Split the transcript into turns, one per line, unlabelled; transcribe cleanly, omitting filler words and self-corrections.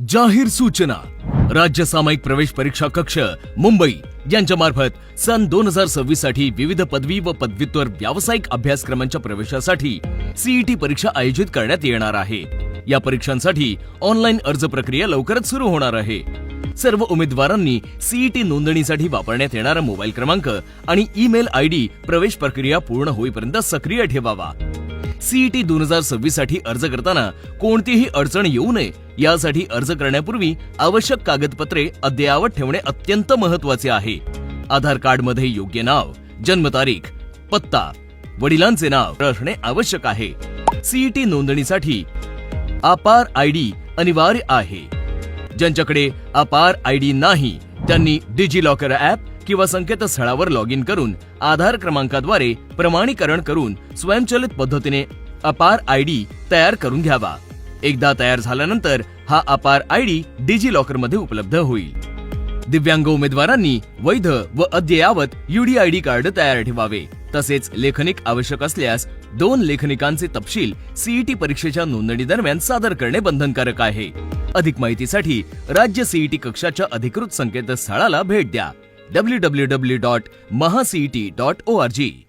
जाहीर सूचना राज्य सामायिक प्रवेश परीक्षा कक्ष मुंबई यांच्या मार्फत सन 2026 साठी विविध पदवी व पदव्युत्तर व्यावसायिक अभ्यासक्रमांच्या प्रवेशासाठी सीईटी परीक्षा आयोजित करण्यात येणार आहे। या परीक्षांसाठी ऑनलाईन अर्ज प्रक्रिया लवकरच सुरू होणार आहे। सर्व उमेदवारांनी सीईटी नोंदणीसाठी वापरण्यात येणारा मोबाईल क्रमांक आणि ईमेल आयडी प्रवेश प्रक्रिया पूर्ण होईपर्यंत सक्रिय ठेवावा। सीईटी 2026 साठी अर्ज करताना कोणतीही अडचण येऊ नये यासाठी अर्ज करण्यापूर्वी आवश्यक कागदपत्रे अद्ययावत ठेवणे अत्यंत महत्त्वाचे आहे। आधार कार्ड मध्ये योग्य नाव, जन्मतारीख, पत्ता, वडिलांचे नाव असणे आवश्यक आहे। सीईटी नोंदणीसाठी अपार आयडी अनिवार्य आहे। ज्यांच्याकडे अपार आयडी नाही त्यांनी डिजिलॉकर ॲप किंवा संकेतस्थळावर लॉग इन करून आधार क्रमांकाद्वारे प्रमाणीकरण करून स्वयंचलित पद्धतीने अपार आयडी तयार करून घ्यावा। एकदा तयार झाल्यानंतर हा अपार आयडी डिजिलॉकर मध्ये उपलब्ध होईल। दिव्यांग उमेदवारांनी वैध व अद्ययावत यूडीआयडी कार्ड तयार ठेवावे। तसेच लेखनिक आवश्यक असल्यास 2 लेखनिकांचे तपशील सीईटी परीक्षेच्या नोंदणी दरम्यान सादर करणे बंधनकारक आहे। अधिक माहितीसाठी राज्य सीईटी कक्षाच्या अधिकृत संकेतस्थळाला भेट द्या www.mahacet.org